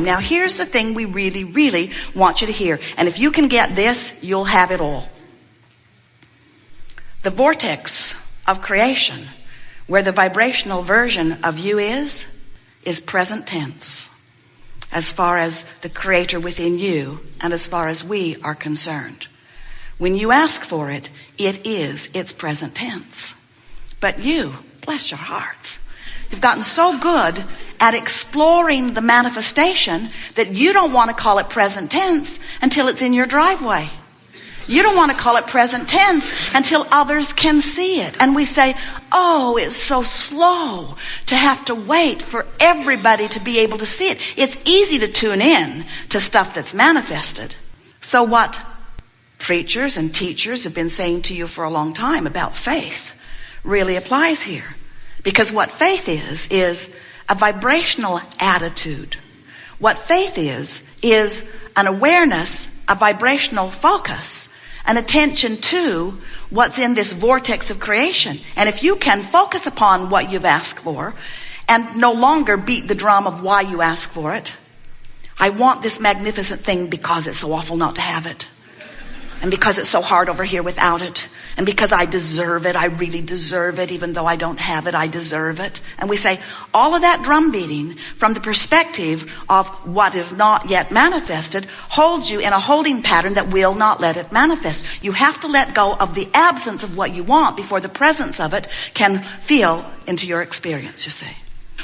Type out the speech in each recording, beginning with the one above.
Now here's the thing we really, really want you to hear. And if you can get this, you'll have it all. The vortex of creation, where the vibrational version of you is present tense. As far as the creator within you and as far as we are concerned. When you ask for it, it's present tense. But you, bless your hearts, you've gotten so good at exploring the manifestation that you don't want to call it present tense until it's in your driveway. You don't want to call it present tense until others can see it. And we say, oh, it's so slow to have to wait for everybody to be able to see it. It's easy to tune in to stuff that's manifested. So what preachers and teachers have been saying to you for a long time about faith really applies here. Because what faith is a vibrational attitude. What faith is an awareness, a vibrational focus, an attention to what's in this vortex of creation. And if you can focus upon what you've asked for and no longer beat the drum of why you ask for it. I want this magnificent thing because it's so awful not to have it. And because it's so hard over here without it. And because I deserve it, I really deserve it, even though I don't have it, I deserve it. And we say all of that drum beating from the perspective of what is not yet manifested holds you in a holding pattern that will not let it manifest. You have to let go of the absence of what you want before the presence of it can feel into your experience, you see.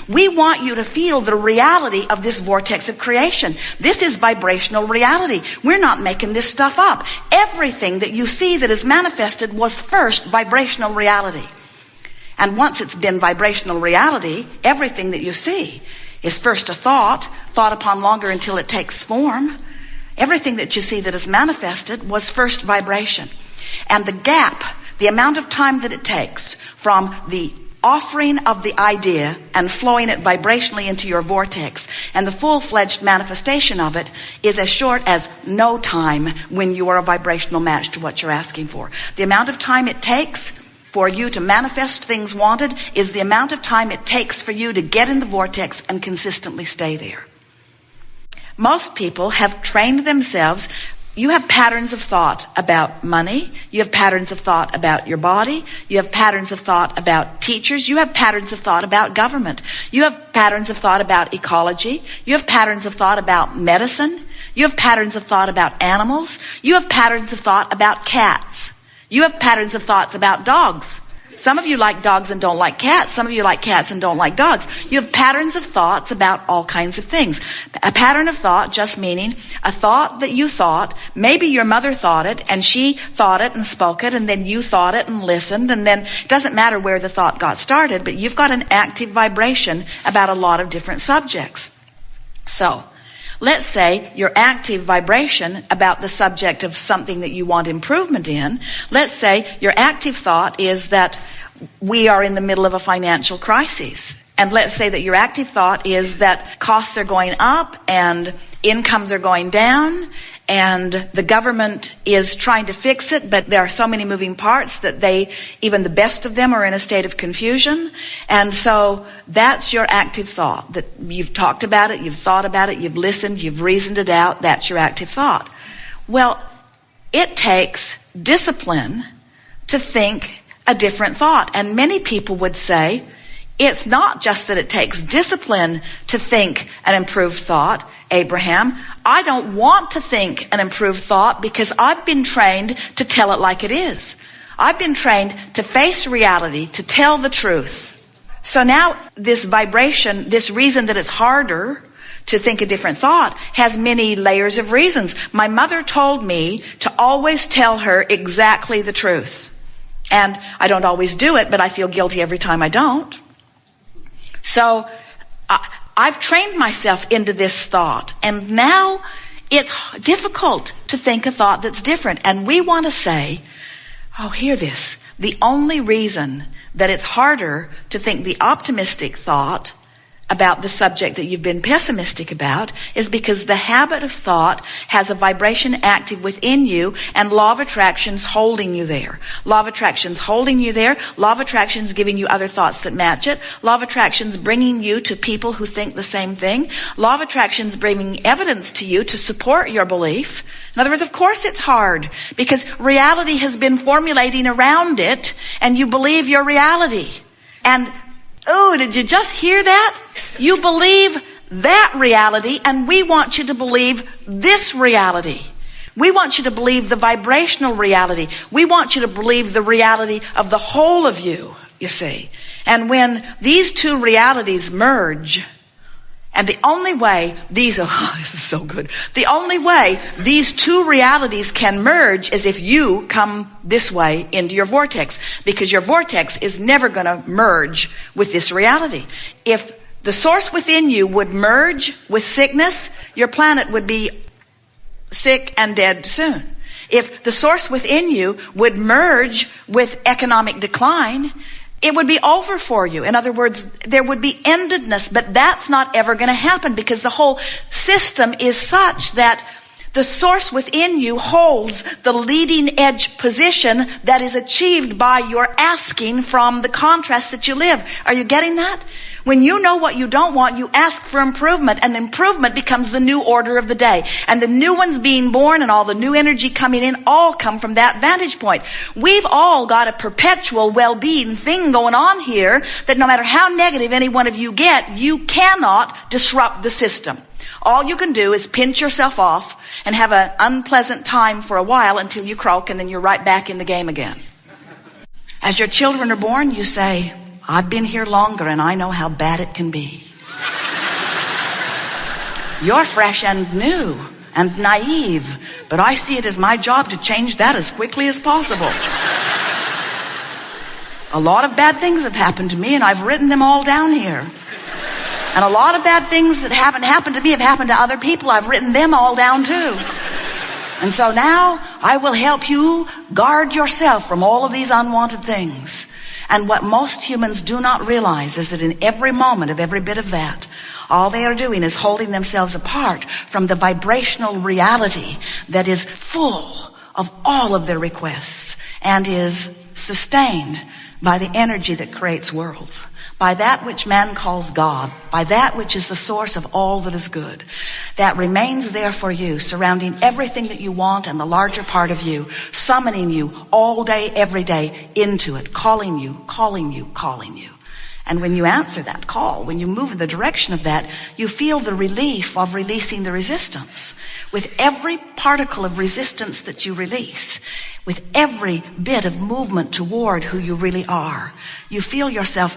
We want you to feel the reality of this vortex of creation. This is vibrational reality. We're not making this stuff up. Everything that you see that is manifested was first vibrational reality. And once it's been vibrational reality, everything that you see is first a thought upon longer until it takes form. Everything that you see that is manifested was first vibration. And the gap, the amount of time that it takes from the offering of the idea and flowing it vibrationally into your vortex and the full-fledged manifestation of it is as short as no time when you are a vibrational match to what you're asking for. The amount of time it takes for you to manifest things wanted is the amount of time it takes for you to get in the vortex and consistently stay there. Most people have trained themselves. You have patterns of thought about money. You have patterns of thought about your body. You have patterns of thought about teachers. You have patterns of thought about government. You have patterns of thought about ecology. You have patterns of thought about medicine. You have patterns of thought about animals. You have patterns of thought about cats. You have patterns of thoughts about dogs. Some of you like dogs and don't like cats. Some of you like cats and don't like dogs. You have patterns of thoughts about all kinds of things. A pattern of thought just meaning a thought that you thought, maybe your mother thought it and she thought it and spoke it and then you thought it and listened and then it doesn't matter where the thought got started, but you've got an active vibration about a lot of different subjects. So, let's say your active vibration about the subject of something that you want improvement in. Let's say your active thought is that we are in the middle of a financial crisis. And let's say that your active thought is that costs are going up and incomes are going down and the government is trying to fix it, but there are so many moving parts that even the best of them are in a state of confusion. And so that's your active thought, that you've talked about it, you've thought about it, you've listened, you've reasoned it out. That's your active thought. Well, it takes discipline to think a different thought. And many people would say, it's not just that it takes discipline to think an improved thought, Abraham. I don't want to think an improved thought because I've been trained to tell it like it is. I've been trained to face reality, to tell the truth. So now this vibration, this reason that it's harder to think a different thought has many layers of reasons. My mother told me to always tell her exactly the truth. And I don't always do it, but I feel guilty every time I don't. So I've trained myself into this thought. And now it's difficult to think a thought that's different. And we want to say, oh, hear this. The only reason that it's harder to think the optimistic thought about the subject that you've been pessimistic about is because the habit of thought has a vibration active within you, and law of attraction's holding you there. Law of attraction's holding you there. Law of attraction's giving you other thoughts that match it. Law of attraction's bringing you to people who think the same thing. Law of attraction's bringing evidence to you to support your belief. In other words, of course it's hard because reality has been formulating around it, and you believe your reality. And oh, did you just hear that? You believe that reality, and we want you to believe this reality. We want you to believe the vibrational reality. We want you to believe the reality of the whole of you, you see. And when these two realities merge, and the only way this is so good. The only way these two realities can merge is if you come this way into your vortex, because your vortex is never going to merge with this reality. If the source within you would merge with sickness, your planet would be sick and dead soon. If the source within you would merge with economic decline, it would be over for you. In other words, there would be endedness, but that's not ever going to happen because the whole system is such that the source within you holds the leading edge position that is achieved by your asking from the contrast that you live. Are you getting that? When you know what you don't want, you ask for improvement, and improvement becomes the new order of the day. And the new ones being born and all the new energy coming in all come from that vantage point. We've all got a perpetual well-being thing going on here that no matter how negative any one of you get, you cannot disrupt the system. All you can do is pinch yourself off and have an unpleasant time for a while until you croak, and then you're right back in the game again. As your children are born, you say, I've been here longer and I know how bad it can be. You're fresh and new and naive, but I see it as my job to change that as quickly as possible. A lot of bad things have happened to me, and I've written them all down here. And a lot of bad things that haven't happened to me have happened to other people. I've written them all down too. And so now I will help you guard yourself from all of these unwanted things. And what most humans do not realize is that in every moment of every bit of that, all they are doing is holding themselves apart from the vibrational reality that is full of all of their requests and is sustained by the energy that creates worlds, by that which man calls God, by that which is the source of all that is good, that remains there for you, surrounding everything that you want and the larger part of you, summoning you all day, every day into it, calling you, calling you, calling you. And when you answer that call, when you move in the direction of that, you feel the relief of releasing the resistance. With every particle of resistance that you release, with every bit of movement toward who you really are, you feel yourself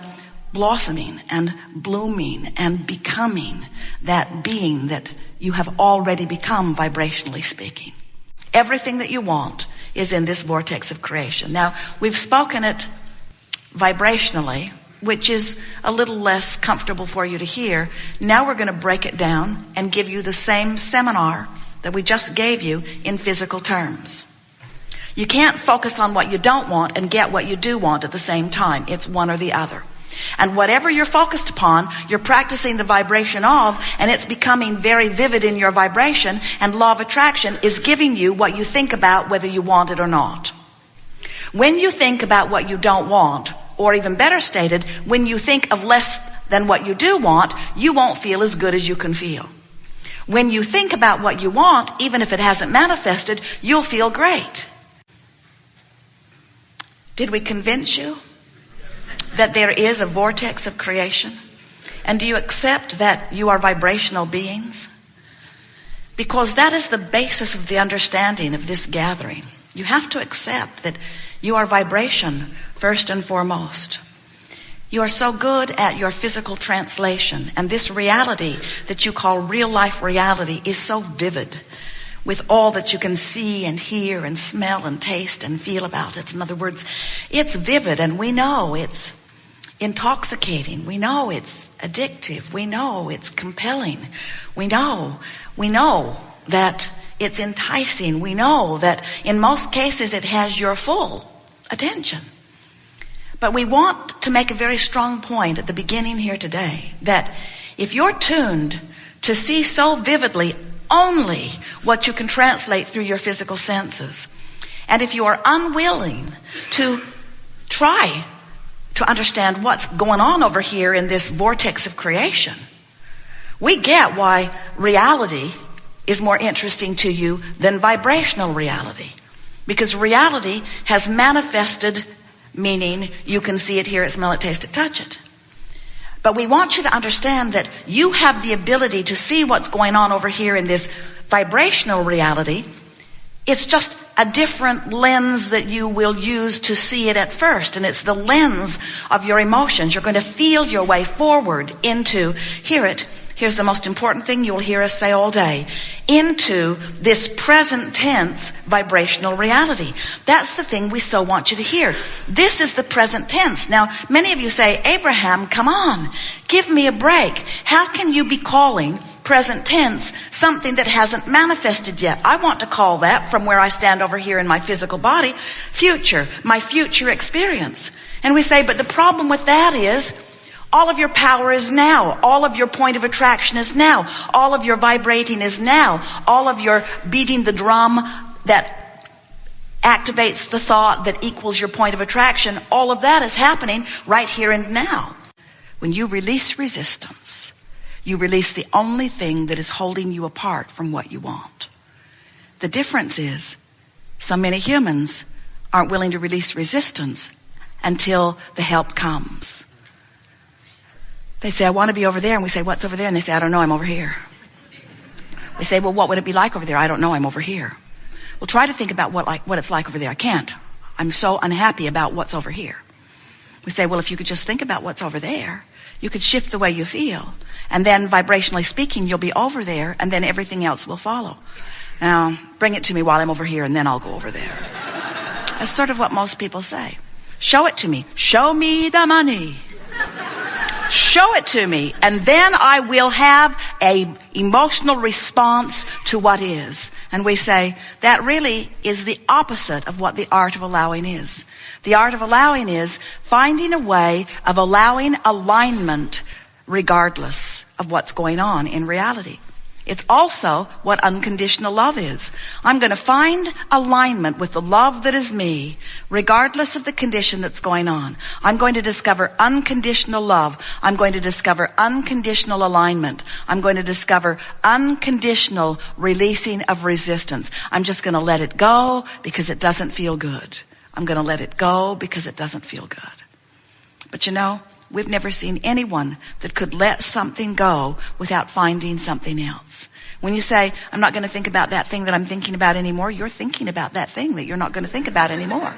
blossoming and blooming and becoming that being that you have already become, vibrationally speaking. Everything that you want is in this vortex of creation. Now, we've spoken it vibrationally, which is a little less comfortable for you to hear. Now we're going to break it down and give you the same seminar that we just gave you in physical terms. You can't focus on what you don't want and get what you do want at the same time. It's one or the other. And whatever you're focused upon, you're practicing the vibration of, and it's becoming very vivid in your vibration, and law of attraction is giving you what you think about whether you want it or not. When you think about what you don't want, or even better stated, when you think of less than what you do want, you won't feel as good as you can feel. When you think about what you want, even if it hasn't manifested, you'll feel great. Did we convince you that there is a vortex of creation? And do you accept that you are vibrational beings? Because that is the basis of the understanding of this gathering. You have to accept that you are vibration first and foremost. You are so good at your physical translation, and this reality that you call real life reality is so vivid with all that you can see and hear and smell and taste and feel about it. In other words, it's vivid, and we know it's intoxicating. We know it's addictive. We know it's compelling. We know that it's enticing. We know that in most cases it has your full attention. But we want to make a very strong point at the beginning here today that if you're tuned to see so vividly only what you can translate through your physical senses, and if you are unwilling to try to understand what's going on over here in this vortex of creation, we get why reality is more interesting to you than vibrational reality. Because reality has manifested, meaning you can see it, hear it, smell it, taste it, touch it. But we want you to understand that you have the ability to see what's going on over here in this vibrational reality. It's just a different lens that you will use to see it at first. And it's the lens of your emotions. You're going to feel your way forward into, hear it, here's the most important thing you'll hear us say all day, into this present tense vibrational reality. That's the thing we so want you to hear. This is the present tense. Now, many of you say, Abraham, come on, give me a break. How can you be calling present tense something that hasn't manifested yet? I want to call that, from where I stand over here in my physical body, future, my future experience. And we say, but the problem with that is, all of your power is now. All of your point of attraction is now. All of your vibrating is now. All of your beating the drum that activates the thought that equals your point of attraction, all of that is happening right here and now. When you release resistance, you release the only thing that is holding you apart from what you want. The difference is, so many humans aren't willing to release resistance until the help comes. They say, I want to be over there. And we say, what's over there? And they say, I don't know, I'm over here. We say, well, what would it be like over there? I don't know, I'm over here. Well, try to think about what it's like over there. I can't. I'm so unhappy about what's over here. We say, well, if you could just think about what's over there, you could shift the way you feel. And then vibrationally speaking, you'll be over there, and then everything else will follow. Now, bring it to me while I'm over here, and then I'll go over there. That's sort of what most people say. Show it to me. Show me the money. Show it to me, and then I will have a emotional response to what is. And we say, that really is the opposite of what the art of allowing is. The art of allowing is finding a way of allowing alignment regardless of what's going on in reality. It's also what unconditional love is. I'm going to find alignment with the love that is me, regardless of the condition that's going on. I'm going to discover unconditional love. I'm going to discover unconditional alignment. I'm going to discover unconditional releasing of resistance. I'm just going to let it go because it doesn't feel good. I'm going to let it go because it doesn't feel good. But you know, we've never seen anyone that could let something go without finding something else. When you say, I'm not going to think about that thing that I'm thinking about anymore, you're thinking about that thing that you're not going to think about anymore.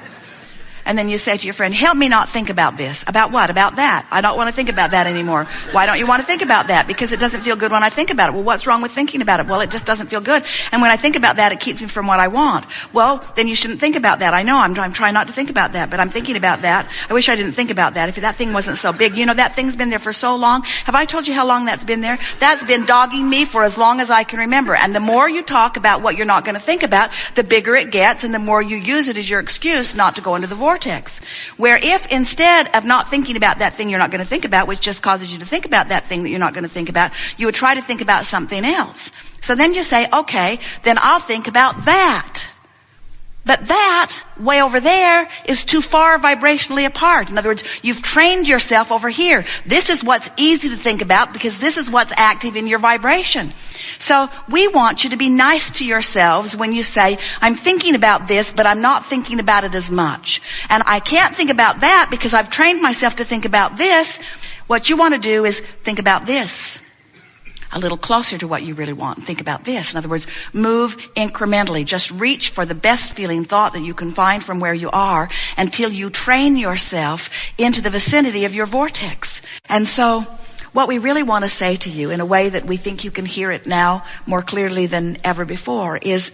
And then you say to your friend, help me not think about this. About what? About that. I don't want to think about that anymore. Why don't you want to think about that? Because it doesn't feel good when I think about it. Well, what's wrong with thinking about it? Well, it just doesn't feel good. And when I think about that, it keeps me from what I want. Well, then you shouldn't think about that. I know I'm trying not to think about that, but I'm thinking about that. I wish I didn't think about that. If that thing wasn't so big. You know, that thing's been there for so long. Have I told you how long that's been there? That's been dogging me for as long as I can remember. And the more you talk about what you're not going to think about, the bigger it gets, and the more you use it as your excuse not to go into the vortex. Where if instead of not thinking about that thing you're not going to think about, which just causes you to think about that thing that you're not going to think about, you would try to think about something else. So then you say, okay, then I'll think about that. But that, way over there, is too far vibrationally apart. In other words, you've trained yourself over here. This is what's easy to think about because this is what's active in your vibration. So we want you to be nice to yourselves when you say, I'm thinking about this, but I'm not thinking about it as much. And I can't think about that because I've trained myself to think about this. What you want to do is think about this a little closer to what you really want. Think about this. In other words, move incrementally. Just reach for the best feeling thought that you can find from where you are until you train yourself into the vicinity of your vortex. And so what we really want to say to you in a way that we think you can hear it now more clearly than ever before is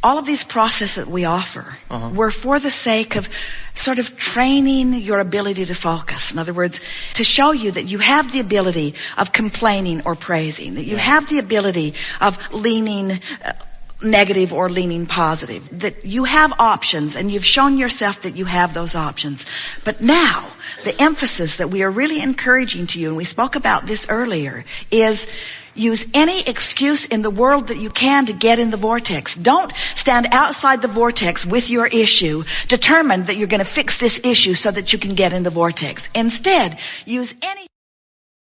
all of these processes that we offer were for the sake of sort of training your ability to focus. In other words, to show you that you have the ability of complaining or praising, that you have the ability of leaning negative or leaning positive. That you have options, and you've shown yourself that you have those options. But now, the emphasis that we are really encouraging to you, and we spoke about this earlier, is use any excuse in the world that you can to get in the vortex. Don't stand outside the vortex with your issue, determined that you're going to fix this issue so that you can get in the vortex. Instead, use any